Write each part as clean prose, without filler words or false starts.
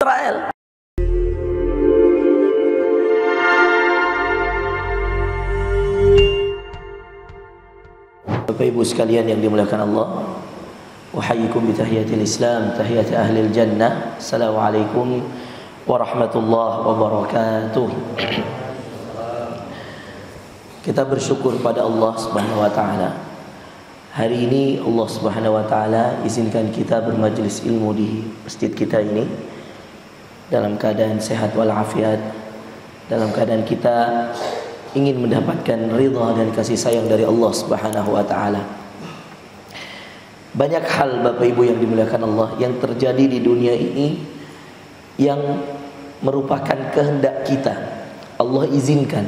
Israel. Bapak Ibu sekalian yang dimuliakan Allah, uhayyikum bi tahiyatil Islam, tahiyati ahlil jannah. Assalamualaikum warahmatullahi wabarakatuh. Kita bersyukur pada Allah Subhanahu wa taala. Hari ini Allah Subhanahu wa taala izinkan kita bermajlis ilmu di masjid kita ini dalam keadaan sehat walafiat, dalam keadaan kita ingin mendapatkan ridha dan kasih sayang dari Allah Subhanahu wa taala. Banyak hal Bapak Ibu yang dimuliakan Allah yang terjadi di dunia ini yang merupakan kehendak kita. Allah izinkan.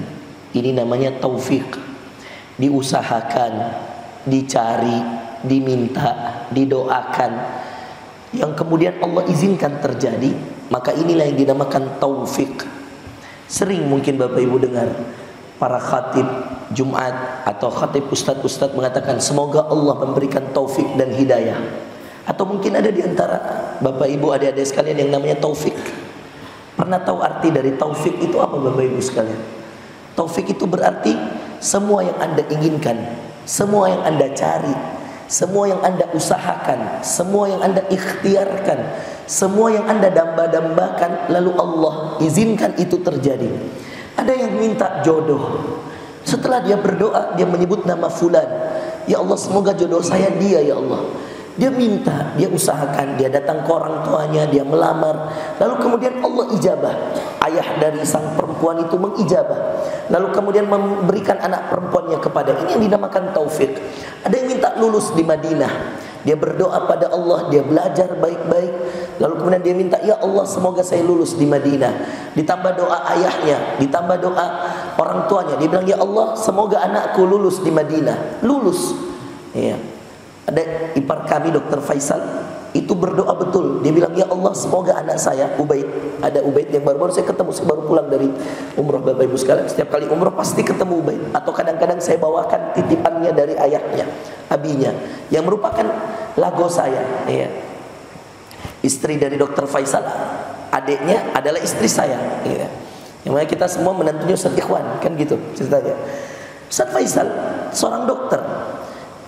Ini namanya taufik. Diusahakan, dicari, diminta, didoakan, yang kemudian Allah izinkan terjadi, maka inilah yang dinamakan taufik. Sering mungkin Bapak Ibu dengar para khatib Jumat atau khatib ustadz-ustadz mengatakan semoga Allah memberikan taufik dan hidayah. Atau mungkin ada di antara Bapak Ibu adik-adik sekalian yang namanya taufik. Pernah tahu arti dari taufik itu apa Bapak Ibu sekalian? Taufik itu berarti semua yang Anda inginkan, semua yang Anda cari, semua yang Anda usahakan, semua yang Anda ikhtiarkan, semua yang Anda damba-dambakan, lalu Allah izinkan itu terjadi. Ada yang minta jodoh. Setelah dia berdoa, dia menyebut nama fulan. Ya Allah, semoga jodoh saya dia ya Allah. Dia minta, dia usahakan, dia datang ke orang tuanya, dia melamar. Lalu kemudian Allah ijabah. Ayah dari sang perempuan itu mengijabah. Lalu kemudian memberikan anak perempuannya kepada. Ini yang dinamakan taufik. Ada yang minta lulus di Madinah. Dia berdoa pada Allah, dia belajar baik-baik. Lalu kemudian dia minta, ya Allah semoga saya lulus di Madinah. Ditambah doa ayahnya, ditambah doa orang tuanya. Dia bilang, ya Allah semoga anakku lulus di Madinah. Lulus. Ya. Ada ipar kami Dr. Faisal, itu berdoa betul. Dia bilang, ya Allah semoga anak saya Ubaid. Ada Ubaid yang baru-baru saya ketemu, saya baru pulang dari umroh Bapak Ibu sekalian. Setiap kali umroh pasti ketemu Ubaid. Atau kadang-kadang saya bawakan titipannya dari ayahnya, abinya, yang merupakan lago saya, ya. Istri dari Dr. Faisal, adiknya adalah istri saya, ya. Yang mana kita semua menantunya Ustaz Ikhwan, kan gitu ceritanya. Ustaz Faisal seorang dokter.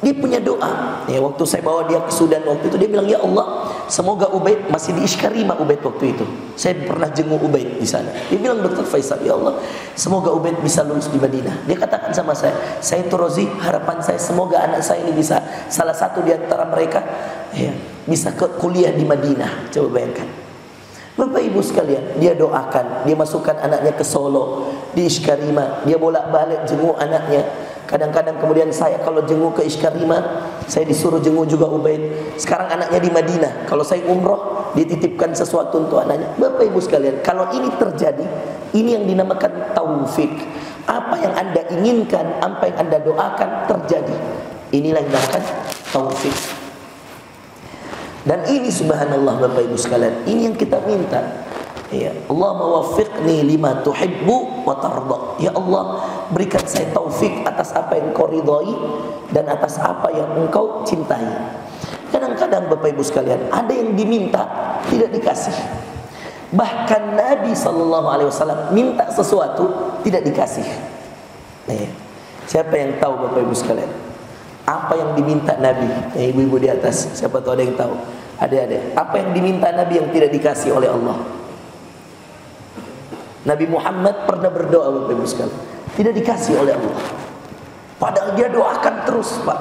Dia punya doa. Ya, waktu saya bawa dia ke Sudan waktu itu, dia bilang, ya Allah semoga Ubaid masih di Ishkarima. Ubaid waktu itu saya pernah jenguk Ubaid di sana. Dia bilang, Dr. Faisal, ya Allah semoga Ubaid bisa lulus di Madinah. Dia katakan sama saya itu Rozi, harapan saya semoga anak saya ini bisa salah satu di antara mereka, ya, bisa ke kuliah di Madinah. Coba bayangkan Bapak Ibu sekalian, dia doakan, dia masukkan anaknya ke Solo di Ishkarima, dia bolak-balik jenguk anaknya. Kadang-kadang kemudian saya kalau jenguk ke Ishkarima, saya disuruh jenguk juga Ubaid. Sekarang anaknya di Madinah. Kalau saya umroh, dititipkan sesuatu untuk anaknya. Bapak Ibu sekalian, kalau ini terjadi, ini yang dinamakan taufik. Apa yang Anda inginkan, apa yang Anda doakan terjadi. Inilah yang dinamakan taufik. Dan ini subhanallah Bapak Ibu sekalian, ini yang kita minta. Ya, Allah mawaffiqni lima tuhibbu wa tarda. Ya Allah, berikan saya taufik atas apa yang Engkau ridhai dan atas apa yang Engkau cintai. Kadang-kadang Bapak Ibu sekalian, ada yang diminta tidak dikasih. Bahkan Nabi SAW minta sesuatu tidak dikasih. Ya. Siapa yang tahu Bapak Ibu sekalian? Apa yang diminta Nabi? Ya, ibu-ibu di atas, siapa tahu ada yang tahu? Ada. Apa yang diminta Nabi yang tidak dikasih oleh Allah? Nabi Muhammad pernah berdoa Bapak Ibu sekalian, tidak dikasih oleh Allah. Padahal dia doakan terus, Pak.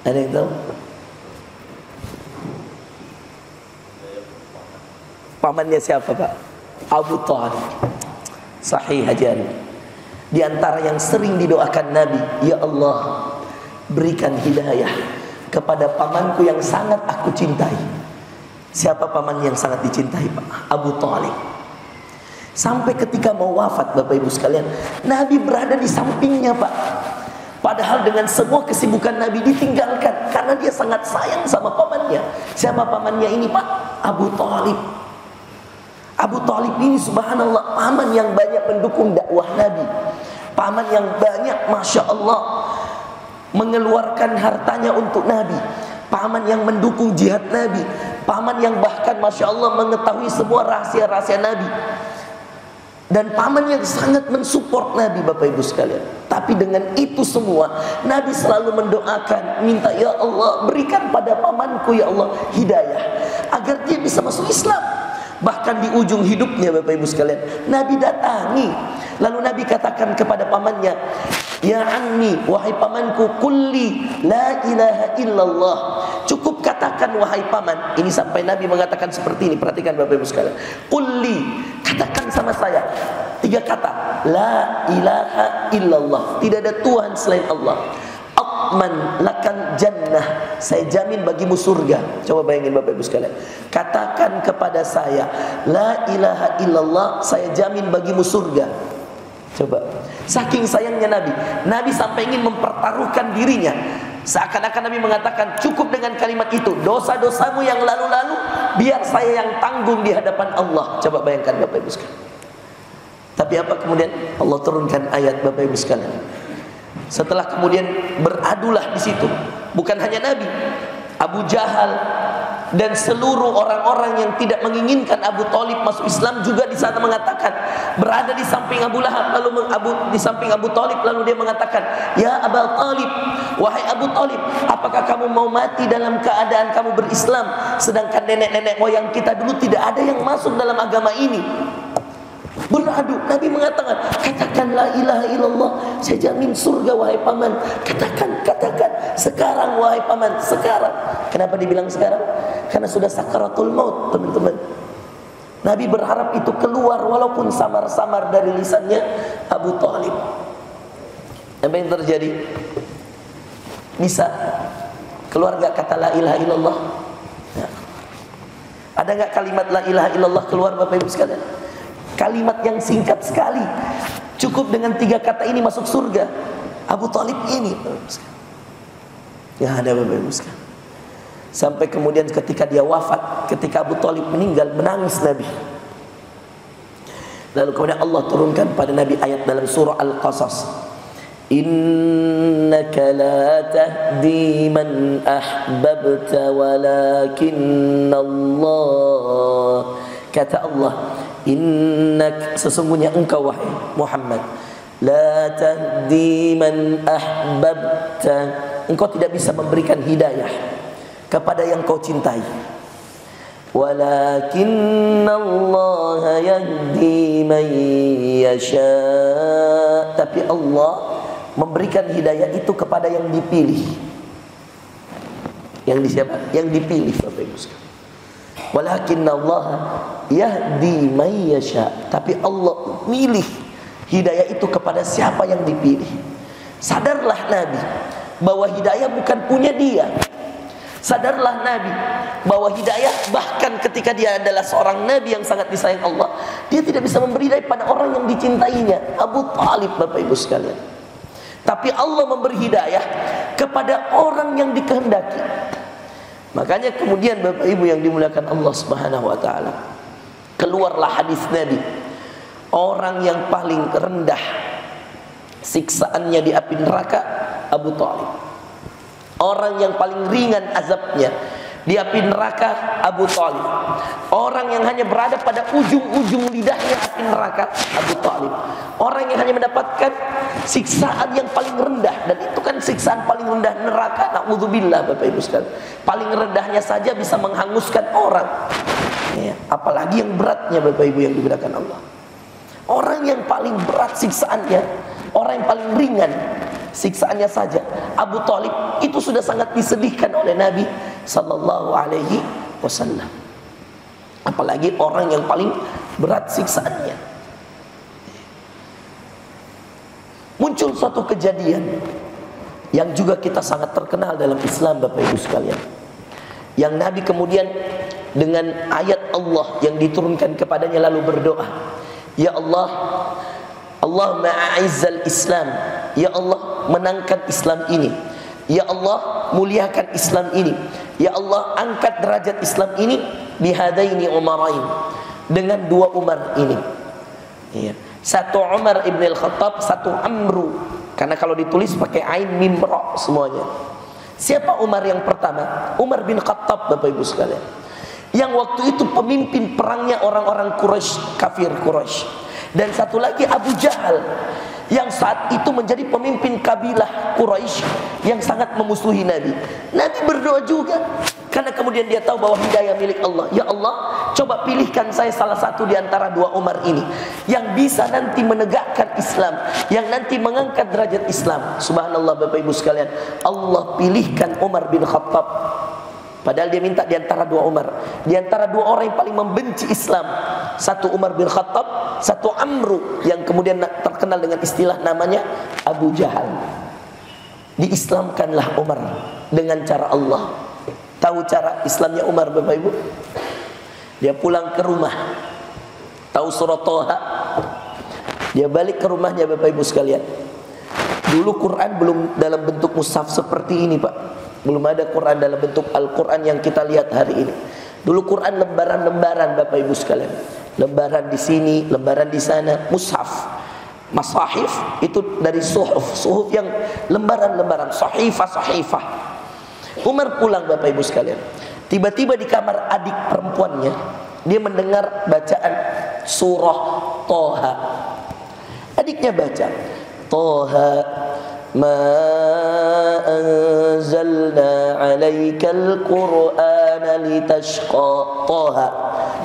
Ada yang tahu? Pamannya siapa, Pak? Abu Thalib. Sahih Hajar. Di antara yang sering didoakan Nabi, ya Allah, berikan hidayah kepada pamanku yang sangat aku cintai. Siapa paman yang sangat dicintai, Pak? Abu Thalib. Sampai ketika mau wafat Bapak Ibu sekalian, Nabi berada di sampingnya, Pak. Padahal dengan semua kesibukan Nabi ditinggalkan karena dia sangat sayang sama pamannya. Siapa pamannya ini, Pak? Abu Thalib. Abu Thalib ini subhanallah paman yang banyak mendukung dakwah Nabi. Paman yang banyak Masya Allah mengeluarkan hartanya untuk Nabi. Paman yang mendukung jihad Nabi. paman yang bahkan Masya Allah mengetahui semua rahasia-rahasia Nabi, dan paman yang sangat mensupport Nabi, Bapak Ibu sekalian. Tapi dengan itu semua Nabi selalu mendoakan, minta, ya Allah berikan pada pamanku ya Allah hidayah agar dia bisa masuk Islam. Bahkan di ujung hidupnya Bapak Ibu sekalian, Nabi datangi, lalu Nabi katakan kepada pamannya, ya ammi, wahai pamanku, kulli la ilaha illallah. Cukup katakan wahai paman. Ini sampai Nabi mengatakan seperti ini. Perhatikan Bapak Ibu sekalian, kulli, katakan sama saya 3 kata, la ilaha illallah, tidak ada Tuhan selain Allah. Atman lakan jannah, saya jamin bagimu surga. Coba bayangin Bapak Ibu sekalian, katakan kepada saya la ilaha illallah, saya jamin bagimu surga. Coba, saking sayangnya Nabi sampai ingin mempertaruhkan dirinya. Seakan-akan Nabi mengatakan, cukup dengan kalimat itu, dosa-dosamu yang lalu-lalu biar saya yang tanggung di hadapan Allah. Coba bayangkan Bapak Ibu sekalian. Tapi apa kemudian? Allah turunkan ayat Bapak Ibu sekalian. Setelah kemudian beradulah di situ, bukan hanya Nabi, Abu Jahal dan seluruh orang-orang yang tidak menginginkan Abu Thalib masuk Islam juga di sana mengatakan, berada di samping Abu Lahab, lalu di samping Abu Thalib, lalu dia mengatakan, ya Abu Thalib, wahai Abu Thalib, apakah kamu mau mati dalam keadaan kamu berislam, sedangkan nenek-nenek moyang kita dulu tidak ada yang masuk dalam agama ini? Beradu, Nabi mengatakan, katakan la ilaha illallah, saya jamin surga wahai paman. Katakan sekarang wahai paman, sekarang. Kenapa dibilang sekarang? Karena sudah sakaratul maut, teman-teman. Nabi berharap itu keluar walaupun samar-samar dari lisannya Abu Thalib. Apa yang terjadi? Bisa keluar gak kata la ilaha illallah? Ya. Ada gak kalimat la ilaha illallah keluar Bapak Ibu sekalian? Kalimat yang singkat sekali, cukup dengan 3 kata ini masuk surga. Abu Thalib ini, ya ada Bapak Ibu sekalian. Sampai kemudian ketika dia wafat, ketika Abu Thalib meninggal, menangis Nabi. Lalu kemudian Allah turunkan pada Nabi ayat dalam surah Al-Qasas, innaka la tahdi man ahbabta walakinna Allah, kata Allah, innak, sesungguhnya engkau wahai Muhammad, la tahdi man ahbabta, engkau tidak bisa memberikan hidayah kepada yang kau cintai, walakinna Allah yahdi man yasha, tapi Allah memberikan hidayah itu kepada yang dipilih. Yang siapa? Yang dipilih Bapak Ibu sekalian. Walakinna Allah yahdi man yasha, tapi Allah milih hidayah itu kepada siapa yang dipilih. Sadarlah Nabi bahwa hidayah bukan punya dia. Sadarlah Nabi bahwa hidayah bahkan ketika dia adalah seorang Nabi yang sangat disayang Allah, dia tidak bisa memberi daripada orang yang dicintainya, Abu Thalib Bapak Ibu sekalian. Tapi Allah memberi hidayah kepada orang yang dikehendaki. Makanya kemudian Bapak Ibu yang dimuliakan Allah Subhanahu wa taala, keluarlah hadis Nabi, orang yang paling rendah siksaannya di api neraka Abu Thalib. Orang yang paling ringan azabnya di api neraka Abu Thalib. Orang yang hanya berada pada ujung-ujung lidahnya api neraka Abu Thalib. Orang yang hanya mendapatkan siksaan yang paling rendah, dan itu kan siksaan paling rendah neraka, na'udzubillah Bapak Ibu sekalian. Paling rendahnya saja bisa menghanguskan orang, ya, apalagi yang beratnya Bapak Ibu yang dimuliakan Allah. Orang yang paling berat siksaannya, orang yang paling ringan siksaannya saja, Abu Thalib, itu sudah sangat disedihkan oleh Nabi sallallahu alaihi wasallam. Apalagi orang yang paling berat siksaannya. Muncul suatu kejadian yang juga kita sangat terkenal dalam Islam Bapak Ibu sekalian, yang Nabi kemudian dengan ayat Allah yang diturunkan kepadanya lalu berdoa, ya Allah, Allahumma a'izzal Islam, ya Allah menangkan Islam ini, ya Allah muliakan Islam ini, ya Allah angkat derajat Islam ini bihadaini umarain, dengan 2 Umar ini, ya. Satu Umar ibn al-Khattab, satu Amru, karena kalau ditulis pakai ain mim ra semuanya. Siapa Umar yang pertama? Umar bin Khattab Bapak Ibu sekalian. yang waktu itu pemimpin perangnya orang-orang Quraisy, kafir Quraisy. Dan satu lagi Abu Jahal yang saat itu menjadi pemimpin kabilah Quraisy yang sangat memusuhi Nabi. Nabi berdoa juga, karena kemudian dia tahu bahwa hidayah milik Allah. Ya Allah, coba pilihkan saya salah satu di antara dua Umar ini yang bisa nanti menegakkan Islam, yang nanti mengangkat derajat Islam. Subhanallah Bapak Ibu sekalian, Allah pilihkan Umar bin Khattab. Padahal dia minta di antara dua Umar, di antara dua orang yang paling membenci Islam. Satu Umar bin Khattab, satu Amru yang kemudian terkenal dengan istilah namanya Abu Jahal. Diislamkanlah Umar dengan cara Allah. Tahu cara Islamnya Umar Bapak Ibu? Dia pulang ke rumah, tahu surah Toha, dia balik ke rumahnya Bapak Ibu sekalian. Dulu Quran belum dalam bentuk mushaf seperti ini Pak. Belum ada Quran dalam bentuk Al-Quran yang kita lihat hari ini. Dulu Quran lembaran-lembaran Bapak Ibu sekalian. Lembaran di sini, lembaran di sana, mushaf. Masahif itu dari suhuf, suhuf yang lembaran-lembaran, sahifah-sahifah. Umar pulang Bapak Ibu sekalian. Tiba-tiba di kamar adik perempuannya, dia mendengar bacaan surah Toha. Adiknya baca, Toha ma anzalna alaikal qur'ana litashqa. Toha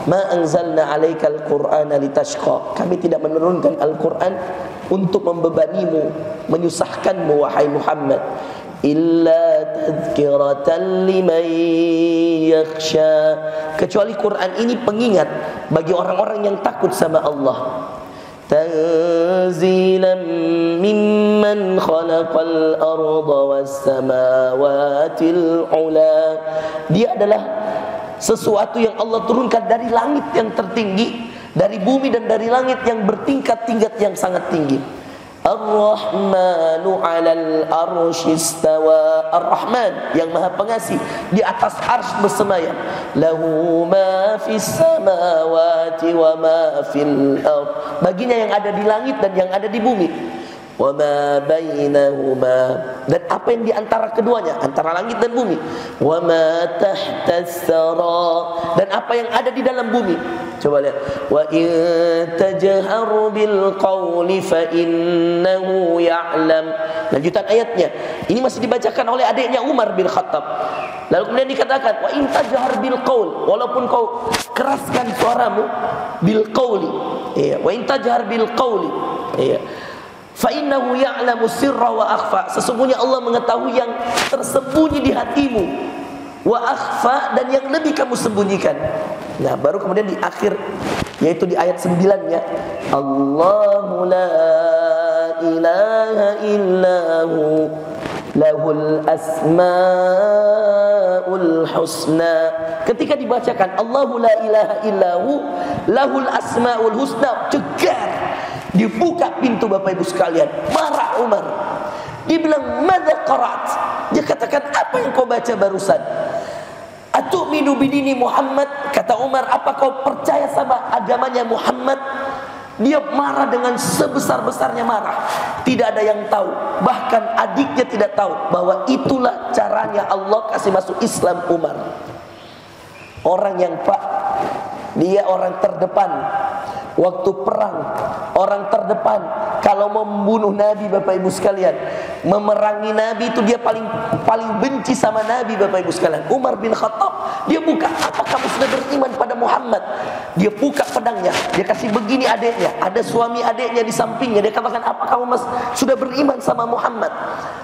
ma anzalna alaikal qur'ana litashqa. Kami tidak menurunkan Al-Quran untuk membebanimu, menyusahkanmu wahai Muhammad. Illa tadhkiratan liman yakhsha. Kecuali Quran ini pengingat bagi orang-orang yang takut sama Allah. Tanzilan mimman khalaqal arda was samawatil ula. Dia adalah sesuatu yang Allah turunkan dari langit yang tertinggi, dari bumi dan dari langit yang bertingkat-tingkat yang sangat tinggi. Ar-Rahmanu 'alal arsy istawa. Ar-Rahman yang Maha Pengasih di atas arsy bersemayam. Lahu ma fis samawati wa ma fil ard. Baginya yang ada di langit dan yang ada di bumi. Wa ma bainahuma, dan apa yang di antara keduanya, antara langit dan bumi. Wa ma tahtas sara, dan apa yang ada di dalam bumi. Coba lihat. Wa in tajhar bil qawli fa innahu ya'lam. Lanjutan ayatnya. Ini masih dibacakan oleh adiknya Umar bin Khattab. Lalu kemudian dikatakan, wa in tajhar bil qaul, walaupun kau keraskan suaramu, bil qauli. Iya, wa in tajhar bil qauli. Iya. Fa innahu ya'lamu sirra wa akhfa. Sesungguhnya Allah mengetahui yang tersembunyi di hatimu, wa akhfa, dan yang lebih kamu sembunyikan. Nah, baru kemudian di akhir, yaitu di ayat 9-nya, Allahu la ilaha illahu lahul asmaul husna. Ketika dibacakan Allahu la ilaha illahu lahul asmaul husna, cegar. Dibuka pintu Bapak Ibu sekalian. Marah Umar. Dia bilang, "Madza qara'at?" Dia katakan, "Apa yang kau baca barusan?" "Atu'minu bidini Muhammad?" Kata Umar, "Apa kau percaya sama agamanya Muhammad?" Dia marah dengan sebesar-besarnya marah. Tidak ada yang tahu, bahkan adiknya tidak tahu bahwa itulah caranya Allah kasih masuk Islam Umar. Orang yang dia orang terdepan waktu perang, orang terdepan kalau membunuh Nabi Bapak Ibu sekalian, memerangi Nabi itu dia paling benci sama Nabi Bapak Ibu sekalian. Umar bin Khattab, dia buka, "Apa kamu sudah beriman pada Muhammad?" Dia buka pedangnya, dia kasih begini adiknya, ada suami adiknya di sampingnya, dia katakan, "Apa kamu sudah beriman sama Muhammad?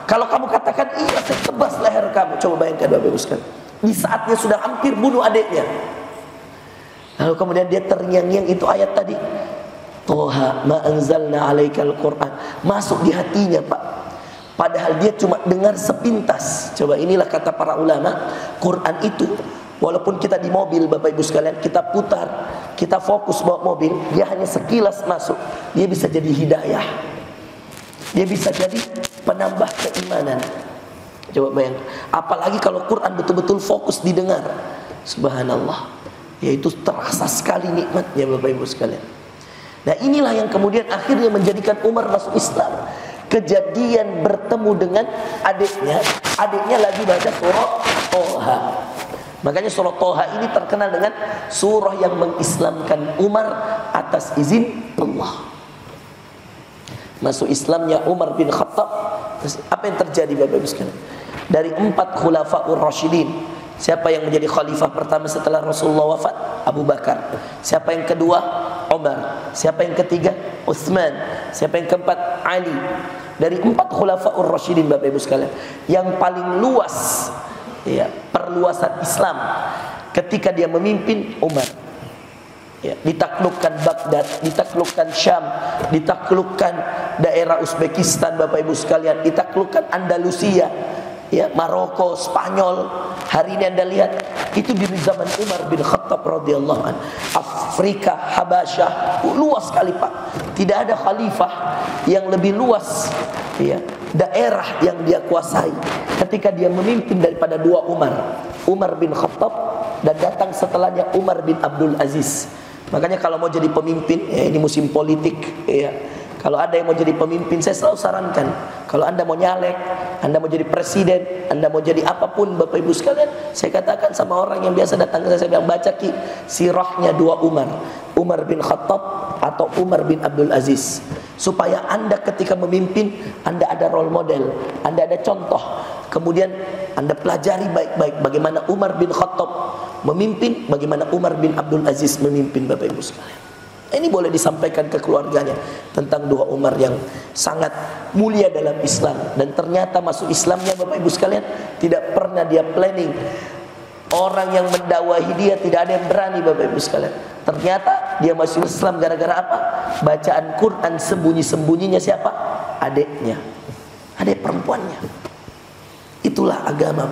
Kalau kamu katakan iya, saya tebas leher kamu." Coba bayangkan Bapak Ibu sekalian, di saatnya sudah hampir bunuh adiknya. Lalu kemudian dia terngiang-ngiang itu ayat tadi, Toha ma anzalna alaikal Qur'an, masuk di hatinya Pak. Padahal dia cuma dengar sepintas. Coba inilah kata para ulama, Quran itu walaupun kita di mobil Bapak Ibu sekalian, kita putar, kita fokus bawa mobil, dia hanya sekilas masuk, dia bisa jadi hidayah, dia bisa jadi penambah keimanan. Coba bayangkan, apalagi kalau Quran betul-betul fokus didengar. Subhanallah, yaitu terasa sekali nikmatnya Bapak Ibu sekalian. Nah, inilah yang kemudian akhirnya menjadikan Umar masuk Islam. Kejadian bertemu dengan adiknya lagi baca surah Toha. Makanya surah Thaha ini terkenal dengan surah yang mengislamkan Umar atas izin Allah. Masuk Islamnya Umar bin Khattab. Apa yang terjadi Bapak Ibu sekalian? Dari 4 khulafaur rasyidin, siapa yang menjadi khalifah pertama setelah Rasulullah wafat? Abu Bakar. Siapa yang kedua? Umar. Siapa yang ketiga? Utsman. Siapa yang keempat? Ali. Dari 4 khulafaur rasyidin Bapak Ibu sekalian, yang paling luas ya, perluasan Islam ketika dia memimpin Umar. Ya, ditaklukkan Baghdad, ditaklukkan Syam, ditaklukkan daerah Uzbekistan Bapak Ibu sekalian, ditaklukkan Andalusia, ya, Maroko, Spanyol. Hari ini Anda lihat itu di zaman Umar bin Khattab radhiyallahu anhu. Afrika, Habasyah, luas sekali Pak. Tidak ada khalifah yang lebih luas ya, daerah yang dia kuasai ketika dia memimpin daripada 2 Umar. Umar bin Khattab dan datang setelahnya Umar bin Abdul Aziz. Makanya kalau mau jadi pemimpin, ya ini musim politik ya. Kalau ada yang mau jadi pemimpin, saya selalu sarankan, kalau Anda mau nyalek, Anda mau jadi presiden, Anda mau jadi apapun Bapak Ibu sekalian, saya katakan sama orang yang biasa datang ke saya bilang, baca Ki sirahnya 2 Umar, Umar bin Khattab atau Umar bin Abdul Aziz, supaya Anda ketika memimpin, Anda ada role model, Anda ada contoh. Kemudian Anda pelajari baik-baik bagaimana Umar bin Khattab memimpin, bagaimana Umar bin Abdul Aziz memimpin Bapak Ibu sekalian. Ini boleh disampaikan ke keluarganya tentang 2 Umar yang sangat mulia dalam Islam. Dan ternyata masuk Islamnya Bapak Ibu sekalian tidak pernah dia planning. Orang yang mendakwahi dia tidak ada yang berani Bapak Ibu sekalian. Ternyata dia masuk Islam gara-gara apa? Bacaan Quran sembunyi-sembunyinya siapa? Adiknya, adik perempuannya. Itulah agama.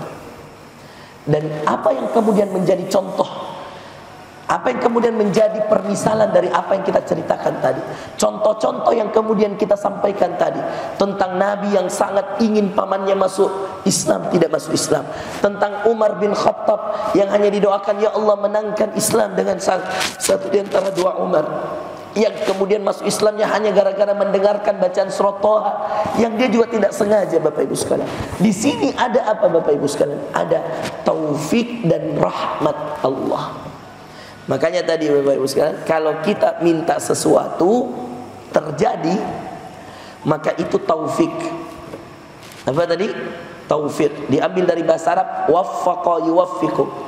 Dan apa yang kemudian menjadi contoh, apa yang kemudian menjadi permisalan dari apa yang kita ceritakan tadi, contoh-contoh yang kemudian kita sampaikan tadi tentang Nabi yang sangat ingin pamannya masuk Islam, tidak masuk Islam, tentang Umar bin Khattab yang hanya didoakan, ya Allah menangkan Islam dengan satu di antara 2 Umar, yang kemudian masuk Islamnya hanya gara-gara mendengarkan bacaan surah Thaha yang dia juga tidak sengaja Bapak Ibu sekalian. Di sini ada apa Bapak Ibu sekalian? Ada taufik dan rahmat Allah. Makanya tadi Bapak Ibu sekalian, kalau kita minta sesuatu terjadi, maka itu taufik. Apa tadi? Taufik. Diambil dari bahasa Arab waffaqa yuwaffiqu.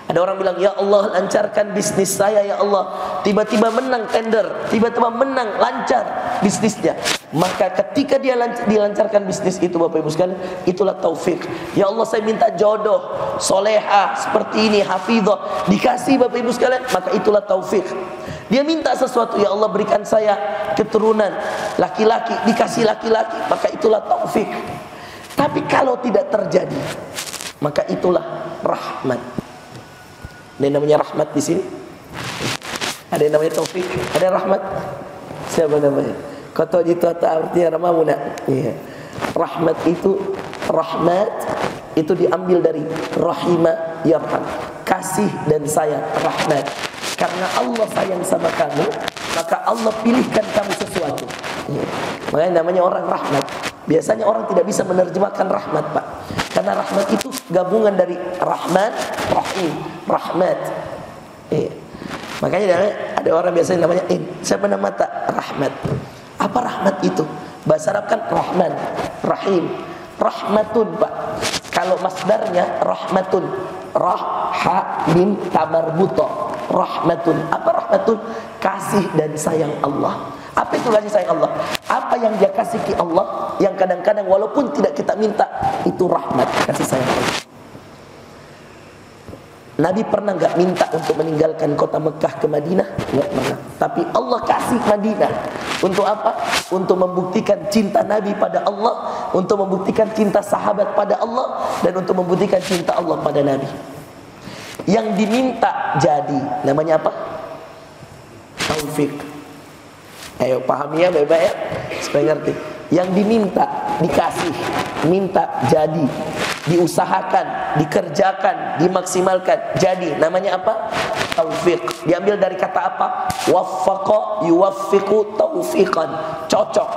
Ada orang bilang, ya Allah lancarkan bisnis saya ya Allah. Tiba-tiba menang tender, tiba-tiba menang lancar bisnisnya. Maka ketika dia dilancarkan bisnis itu Bapak Ibu sekalian, itulah taufik. Ya Allah saya minta jodoh, soleha seperti ini, hafidhah, dikasih Bapak Ibu sekalian, maka itulah taufik. Dia minta sesuatu, ya Allah berikan saya keturunan laki-laki, dikasih laki-laki, maka itulah taufik. Tapi kalau tidak terjadi, maka itulah rahmat. Ada yang namanya rahmat di sini? Ada yang namanya taufik? Ada yang rahmat? Siapa namanya? Kata itu artinya ramamuna. Iya. Rahmat itu diambil dari rahima yarham, kasih dan sayang, rahmat. Karena Allah sayang sama kamu, maka Allah pilihkan kamu sesuatu. Iya. Makanya namanya orang rahmat. Biasanya orang tidak bisa menerjemahkan rahmat, Pak. Karena rahmat itu gabungan dari rahman, rahim, rahmat. Iya. Makanya ada orang biasanya namanya siapa nama tak rahmat. Apa rahmat itu? Bahasa Arab kan rahman, rahim, rahmatun Pak. Kalau masdarnya rahmatun, rahim tamarbuto, rahmatun. Apa rahmatun? Kasih dan sayang Allah. Apa itu kasih sayang Allah? Apa yang dia kasih ke Allah, yang kadang-kadang walaupun tidak kita minta, itu rahmat, kasih sayang Allah. Nabi pernah gak minta untuk meninggalkan kota Mekah ke Madinah? Gak pernah. Tapi Allah kasih Madinah. Untuk apa? Untuk membuktikan cinta Nabi pada Allah, untuk membuktikan cinta sahabat pada Allah, dan untuk membuktikan cinta Allah pada Nabi. Yang diminta jadi, namanya apa? Taufik. Ayo pahami ya baik-baik ya, supaya ngerti. Yang diminta, dikasih, minta jadi, diusahakan, dikerjakan, dimaksimalkan, jadi, namanya apa? Taufik. Diambil dari kata apa? Waffaqa yuwaffiqu taufiqan. Cocok.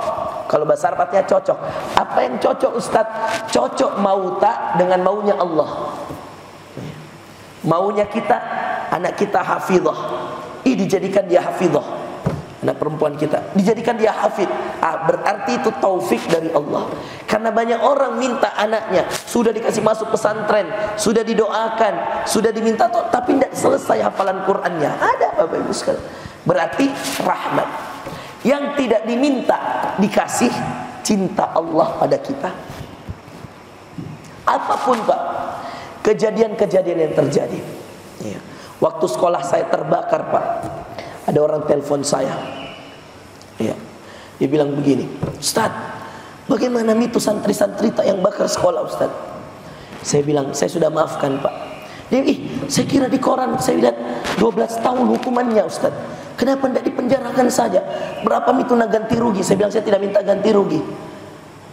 Kalau bahasa Arab artinya cocok. Apa yang cocok Ustaz? Cocok mau tak dengan maunya Allah. Maunya kita anak kita hafizah. Dijadikan dia hafizah. Anak perempuan kita dijadikan dia hafid. Berarti itu taufik dari Allah. Karena banyak orang minta anaknya sudah dikasih masuk pesantren, sudah didoakan, sudah diminta tapi tidak selesai hafalan Qur'annya. Ada Bapak Ibu sekalian. Berarti rahmat. Yang tidak diminta dikasih cinta Allah pada kita. Apapun Pak kejadian-kejadian yang terjadi. Waktu sekolah saya terbakar Pak, ada orang telepon saya. Dia bilang begini, Ustaz, bagaimana itu santri-santri yang bakar sekolah Ustaz? Saya bilang, saya sudah maafkan Pak. Dia, saya kira di koran saya lihat 12 tahun hukumannya Ustaz. Kenapa tidak dipenjarakan saja? Berapa itu nak ganti rugi? Saya bilang, saya tidak minta ganti rugi.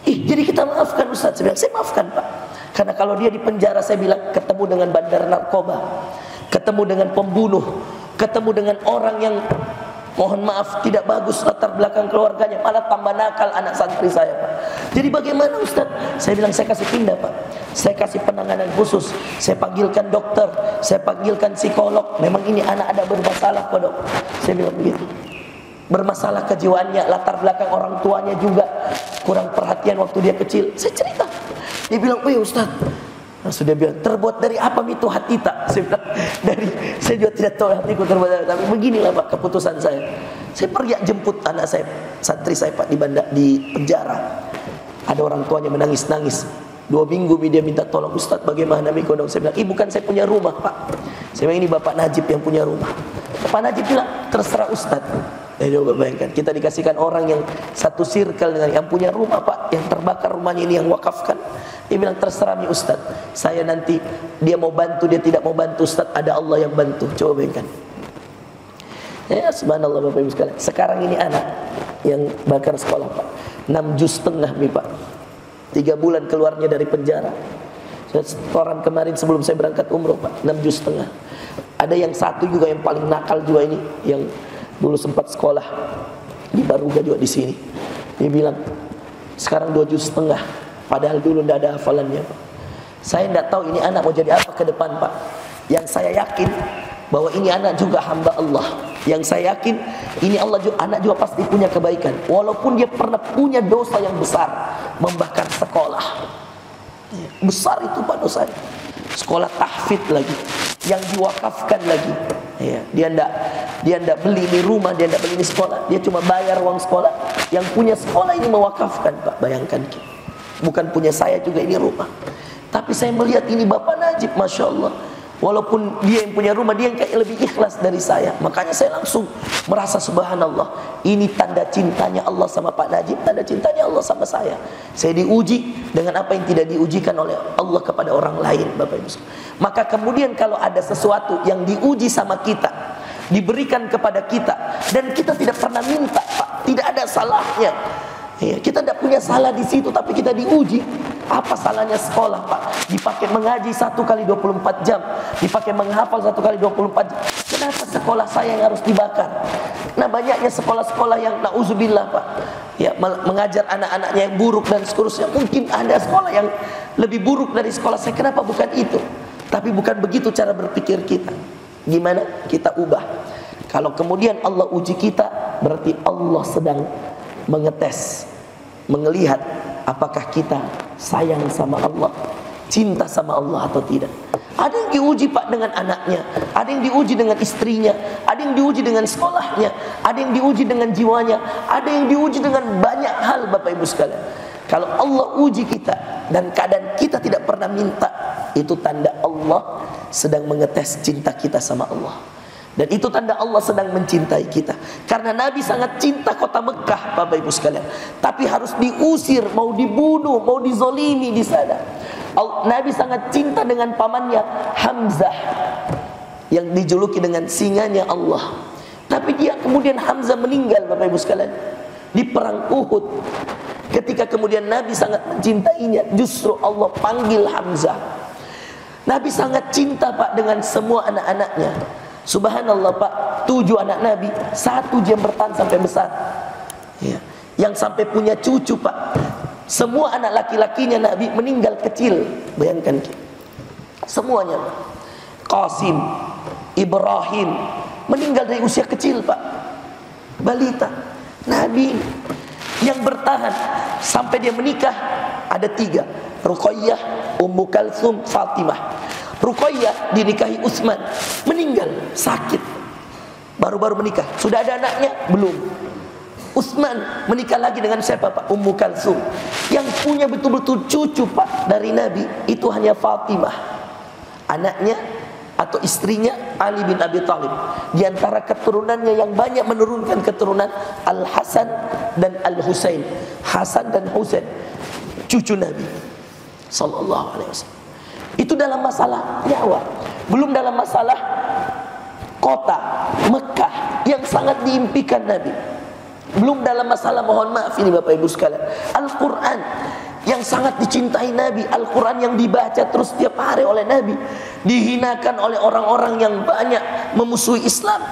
Jadi kita maafkan Ustaz. Saya bilang, saya maafkan Pak. Karena kalau dia di penjara, saya bilang, ketemu dengan bandar narkoba, ketemu dengan pembunuh, ketemu dengan orang yang mohon maaf tidak bagus latar belakang keluarganya, malah tambah nakal anak santri saya Pak. Jadi bagaimana Ustaz? Saya bilang, saya kasih pindah Pak, saya kasih penanganan khusus, saya panggilkan dokter, saya panggilkan psikolog. Memang ini anak ada bermasalah Pak Dok. Saya bilang begitu, bermasalah kejiwaannya, latar belakang orang tuanya juga kurang perhatian waktu dia kecil. Saya cerita. Dia bilang, Ustaz, sudah bilang, terbuat dari apa itu hati tak? Saya bilang, saya juga tidak tahu hatiku terbuat dari, tapi beginilah Pak keputusan saya. Saya pergi jemput anak saya, santri saya Pak di penjara. Ada orang tuanya menangis-nangis. 2 minggu dia minta tolong, Ustaz bagaimana Miko dong? Saya bilang, bukan saya punya rumah Pak. Saya bilang, ini Bapak Najib yang punya rumah. Bapak Najib bilang, terserah Ustaz. Coba bayangkan, kita dikasihkan orang yang satu circle dengan yang punya rumah Pak, yang terbakar rumahnya ini yang wakafkan. Dia bilang, terserah nih Ustaz, saya nanti dia mau bantu, dia tidak mau bantu Ustaz, ada Allah yang bantu. Coba bayangkan. Ya subhanallah Bapak Ibu sekalian. Sekarang ini anak yang bakar sekolah Pak, 6,5 juz nih Pak, 3 bulan keluarnya dari penjara. Setoran kemarin sebelum saya berangkat umroh Pak, 6,5 juz. Ada yang satu juga yang paling nakal juga ini, yang dulu sempat sekolah di Baruga juga di sini. Dia bilang, sekarang 2,5 juz, padahal dulu tidak ada hafalannya Pak. Saya tidak tahu ini anak mau jadi apa ke depan Pak. Yang saya yakin bahwa ini anak juga hamba Allah. Yang saya yakin ini Allah juga, anak juga pasti punya kebaikan, walaupun dia pernah punya dosa yang besar, membakar sekolah. Besar itu Pak dosanya. Sekolah tahfidz lagi, yang diwakafkan lagi. Dia tidak beli ini rumah, dia tidak beli ini sekolah, dia cuma bayar uang sekolah. Yang punya sekolah ini mewakafkan Pak, bayangkan. Bukan punya saya juga ini rumah. Tapi saya melihat ini Bapak Najib, Masya Allah, walaupun dia yang punya rumah, dia yang kayak lebih ikhlas dari saya. Makanya saya langsung merasa subhanallah, ini tanda cintanya Allah sama Pak Najib, tanda cintanya Allah sama saya. Saya diuji dengan apa yang tidak diujikan oleh Allah kepada orang lain Bapak Ibu. Maka kemudian kalau ada sesuatu yang diuji sama kita, diberikan kepada kita, dan kita tidak pernah minta Pak, tidak ada salahnya. Kita tidak punya salah di situ, tapi kita diuji. Apa salahnya sekolah Pak? Dipakai mengaji 1 kali 24 jam, dipakai menghafal 1 kali 24 jam. Kenapa sekolah saya yang harus dibakar? Nah banyaknya sekolah-sekolah yang na'udzubillah Pak, mengajar anak-anaknya yang buruk dan seterusnya. Mungkin ada sekolah yang lebih buruk dari sekolah saya. Kenapa bukan itu? Tapi bukan begitu cara berpikir kita. Gimana kita ubah? Kalau kemudian Allah uji kita, berarti Allah sedang mengetes, melihat apakah kita sayang sama Allah, cinta sama Allah atau tidak. Ada yang diuji Pak dengan anaknya, ada yang diuji dengan istrinya, ada yang diuji dengan sekolahnya, ada yang diuji dengan jiwanya, ada yang diuji dengan banyak hal Bapak Ibu sekalian. Kalau Allah uji kita dan keadaan kita tidak pernah minta, itu tanda Allah sedang mengetes cinta kita sama Allah. Dan itu tanda Allah sedang mencintai kita. Karena Nabi sangat cinta kota Mekah Bapak Ibu sekalian, tapi harus diusir, mau dibunuh, mau dizolimi di sana. Nabi sangat cinta dengan pamannya Hamzah, yang dijuluki dengan singanya Allah. Tapi dia kemudian Hamzah meninggal Bapak Ibu sekalian di perang Uhud. Ketika kemudian Nabi sangat mencintainya, justru Allah panggil Hamzah. Nabi sangat cinta Pak dengan semua anak-anaknya. Subhanallah Pak, 7 anak Nabi, 1 dia bertahan sampai besar. Yang sampai punya cucu Pak. Semua anak laki-lakinya Nabi meninggal kecil. Bayangkan semuanya. Qasim, Ibrahim, meninggal dari usia kecil Pak, balita. Nabi yang bertahan sampai dia menikah ada 3, Ruqayyah, Ummu Kalsum, Fatimah. Ruqayyah dinikahi Utsman, meninggal sakit, baru-baru menikah. Sudah ada anaknya? Belum. Utsman menikah lagi dengan siapa Pak? Ummu Kalsum. Yang punya betul-betul cucu Pak dari Nabi itu hanya Fatimah, anaknya atau istrinya Ali bin Abi Thalib. Di antara keturunannya yang banyak menurunkan keturunan Al-Hasan dan Al-Husain. Hasan dan Husain cucu Nabi sallallahu alaihi wasallam. Itu dalam masalah nyawa, belum dalam masalah kota Mekah yang sangat diimpikan Nabi. Belum dalam masalah, mohon maaf ini Bapak Ibu sekalian, Al-Quran yang sangat dicintai Nabi, Al-Quran yang dibaca terus setiap hari oleh Nabi, dihinakan oleh orang-orang yang banyak memusuhi Islam.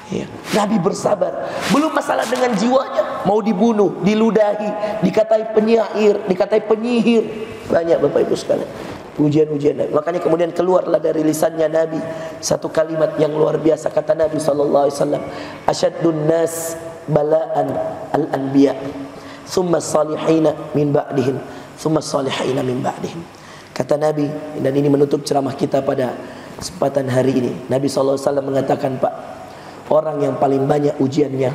Ya, Nabi bersabar. Belum masalah dengan jiwanya, mau dibunuh, diludahi, dikatai penyair, dikatai penyihir, banyak Bapak Ibu sekalian ujian-ujian Nabi. Makanya kemudian keluarlah dari lisannya Nabi satu kalimat yang luar biasa. Kata Nabi SAW, asyaddun nas bala'an al-anbiya, thumma salihina min ba'dihim, thumma salihina min ba'dihim. Kata Nabi, dan ini menutup ceramah kita pada kesempatan hari ini. Nabi SAW mengatakan Pak, orang yang paling banyak ujiannya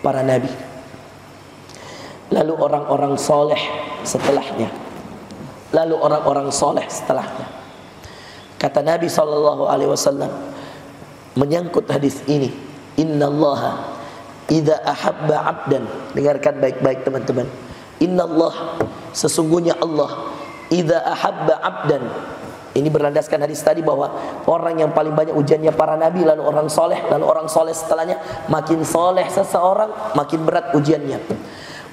para Nabi, lalu orang-orang soleh setelahnya, lalu orang-orang soleh setelahnya. Kata Nabi SAW menyangkut hadis ini, innallaha idza ahabba 'abdan, dengarkan baik-baik teman-teman, innallah, sesungguhnya Allah, idza ahabba 'abdan. Ini berlandaskan hadis tadi bahwa orang yang paling banyak ujiannya para nabi, lalu orang soleh, lalu orang soleh setelahnya. Makin soleh seseorang, makin berat ujiannya.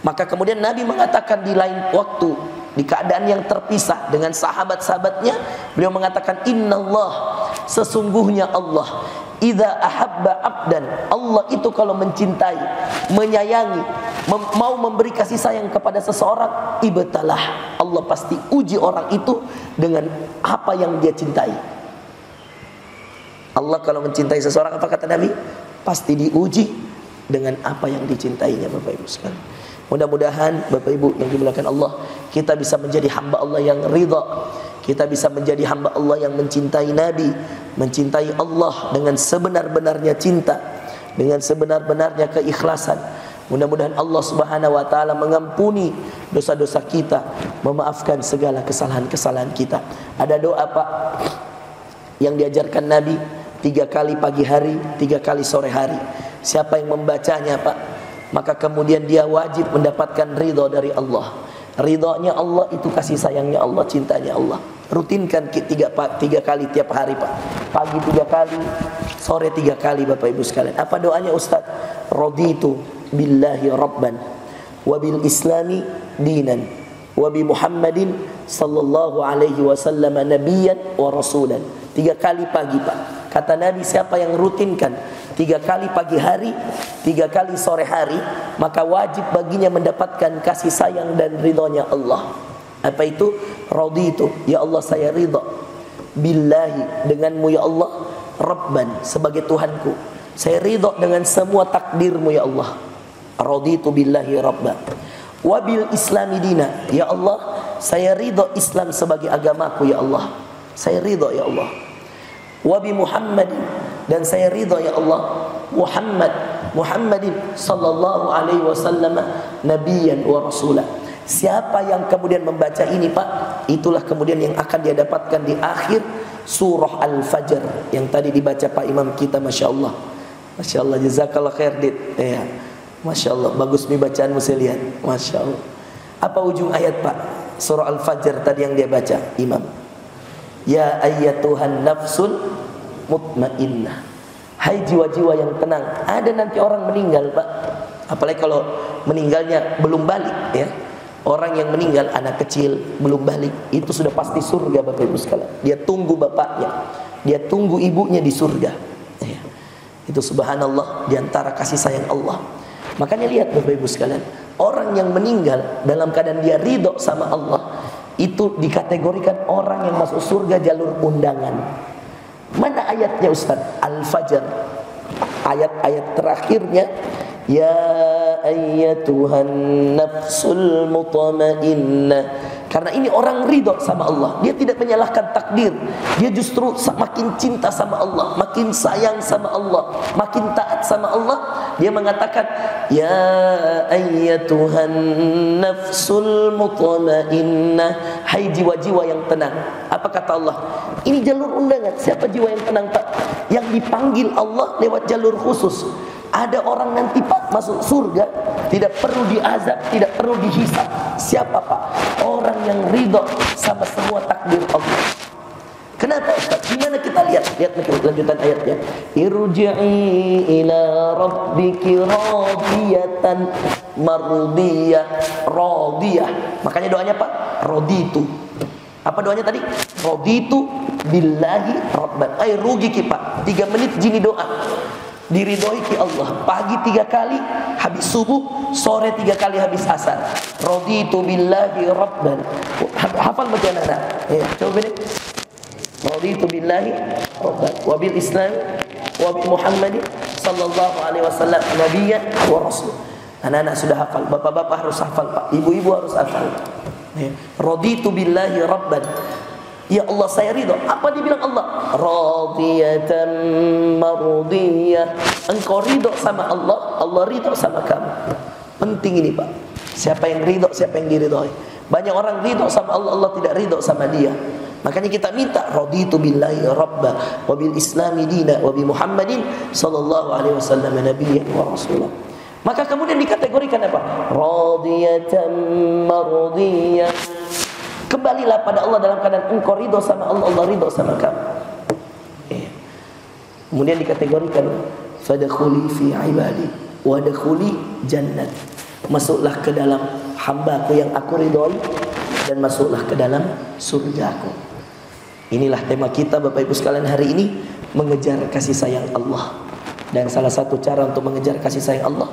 Maka kemudian Nabi mengatakan di lain waktu, di keadaan yang terpisah dengan sahabat-sahabatnya, beliau mengatakan innallah, sesungguhnya Allah, idza ahabba 'abdan, Allah itu kalau mencintai, menyayangi, mau memberi kasih sayang kepada seseorang, ibtalah, Allah pasti uji orang itu dengan apa yang dia cintai. Allah kalau mencintai seseorang, apa kata Nabi? Pasti diuji dengan apa yang dicintainya Bapak Ibu sekalian. Mudah-mudahan Bapak Ibu yang dimuliakan Allah, kita bisa menjadi hamba Allah yang ridha. Kita bisa menjadi hamba Allah yang mencintai Nabi, mencintai Allah dengan sebenar-benarnya cinta, dengan sebenar-benarnya keikhlasan. Mudah-mudahan Allah Subhanahu wa taala mengampuni dosa-dosa kita, memaafkan segala kesalahan-kesalahan kita. Ada doa Pak yang diajarkan Nabi 3 kali pagi hari, 3 kali sore hari. Siapa yang membacanya Pak, maka kemudian dia wajib mendapatkan ridha dari Allah. Ridhonya Allah itu kasih sayangnya Allah, cintanya Allah. Rutinkan 3 kali tiap hari Pak. Pagi 3 kali, sore 3 kali Bapak Ibu sekalian. Apa doanya Ustaz? Raditu billahi rabban wa bil islami dinan wa bi Muhammadin sallallahu alaihi wasallam nabiyyan wa rasulan. 3 kali pagi Pak. Kata Nabi, siapa yang rutinkan 3 kali pagi hari, 3 kali sore hari, maka wajib baginya mendapatkan kasih sayang dan ridhonya Allah. Apa itu? Raditu, ya Allah saya ridha, billahi, denganmu ya Allah, rabban, sebagai Tuhanku, saya ridha dengan semua takdirmu ya Allah. Raditu billahi rabban wa bil islami dina, ya Allah saya ridha Islam sebagai agamaku ya Allah, saya ridha ya Allah. Wa bi Muhammadin, dan saya ridha ya Allah Muhammadin sallallahu alaihi wasallam nabiyyan wa rasulah. Siapa yang kemudian membaca ini Pak, itulah kemudian yang akan dia dapatkan di akhir surah Al-Fajr yang tadi dibaca Pak Imam kita. Masya Allah, Masya Allah, jazakallah khair Dit ya. Masya Allah, bagus nih bacaanmu saya lihat. Masya Allah. Apa ujung ayat Pak? Surah Al-Fajr tadi yang dia baca Imam, ya ayyatuhan nafsul mutmainnah, hai jiwa-jiwa yang tenang. Ada nanti orang meninggal Pak, apalagi kalau meninggalnya belum balik ya. Orang yang meninggal anak kecil belum balik, itu sudah pasti surga Bapak Ibu sekalian. Dia tunggu bapaknya, dia tunggu ibunya di surga ya. Itu subhanallah, diantara kasih sayang Allah. Makanya lihat Bapak Ibu sekalian, orang yang meninggal dalam keadaan dia ridho sama Allah, itu dikategorikan orang yang masuk surga jalur undangan. Mana ayatnya Ustaz? Al-Fajr. Ayat-ayat terakhirnya, ya ayyatuhan nafsul mutmainnah. Karena ini orang ridho sama Allah, dia tidak menyalahkan takdir, dia justru makin cinta sama Allah, makin sayang sama Allah, makin taat sama Allah. Dia mengatakan, ya ayyatuhan nafsul mutmainnah, hai jiwa-jiwa yang tenang. Apa kata Allah? Ini jalur undangan. Siapa jiwa yang tenang, Pak? Yang dipanggil Allah lewat jalur khusus. Ada orang nanti, Pak, masuk surga tidak perlu diazab, tidak perlu dihisab. Siapa, Pak? Orang yang ridho sama semua takdir Allah. Kenapa, Ustaz? Gimana kita lihat? Lihat lanjutan ayatnya. Irji'i ila rabbiki radiyatan mardiyah. Radiyah. Makanya doanya, Pak, raditu. Apa doanya tadi? Raditu billahi rabban. Rugi ki, Pak. 3 menit gini doa. Diridhoi ki Allah. Pagi 3 kali habis subuh, sore 3 kali habis asar. Raditu billahi rabban. Hafal bacaan anak. Ya, coba ini. Raditu billahi rabban wa bil islam wa bi Muhammadin sallallahu alaihi wasallam nabiyyan wa rasul. Anak-anak sudah hafal, bapak-bapak harus hafal, Pak. Ibu-ibu harus hafal. Ya. Raditu billahi rabban. Ya Allah, saya ridho. Apa dibilang Allah? Radiyatan mardiyah. Engkau ridho sama Allah, Allah ridho sama kamu. Penting ini, Pak. Siapa yang ridho, siapa yang diridhoi. Banyak orang ridho sama Allah, Allah tidak ridho sama dia. Makanya kita minta raditu billahi rabba wa bil islami dina wa bi Muhammadin sallallahu alaihi wasallam nabiyyan wa rasulah. Maka kemudian dikategorikan apa? Radiyatan mardiyah. Kembalilah pada Allah dalam keadaan engkau ridho sama Allah, Allah ridho sama kamu. Kemudian dikategorikan fadkhuli fi ibadi wadkhuli jannat. Masuklah ke dalam hambaku yang aku ridhoi dan masuklah ke dalam surgaku. Inilah tema kita, Bapak Ibu sekalian, hari ini, mengejar kasih sayang Allah. Dan salah satu cara untuk mengejar kasih sayang Allah,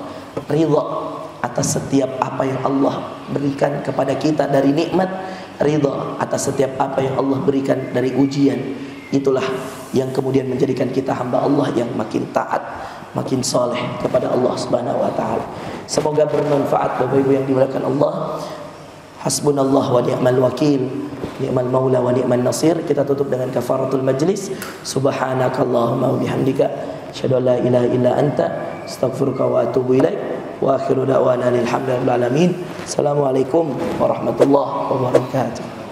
ridha atas setiap apa yang Allah berikan kepada kita dari nikmat, ridha atas setiap apa yang Allah berikan dari ujian. Itulah yang kemudian menjadikan kita hamba Allah yang makin taat, makin soleh kepada Allah Subhanahu wa taala. Semoga bermanfaat, Bapak Ibu yang dimuliakan Allah. Hasbunallah wa ni'mal wakil, ni'mal maula wa ni'man nasir. Kita tutup dengan kafaratul majlis. Subhanakallahumma wa bihamdika asyhadu an la ilaha illa anta astaghfiruka wa atubu ilaik. Wa akhiru da'wana alhamdulillahi rabbil alamin. Assalamualaikum warahmatullahi wabarakatuh.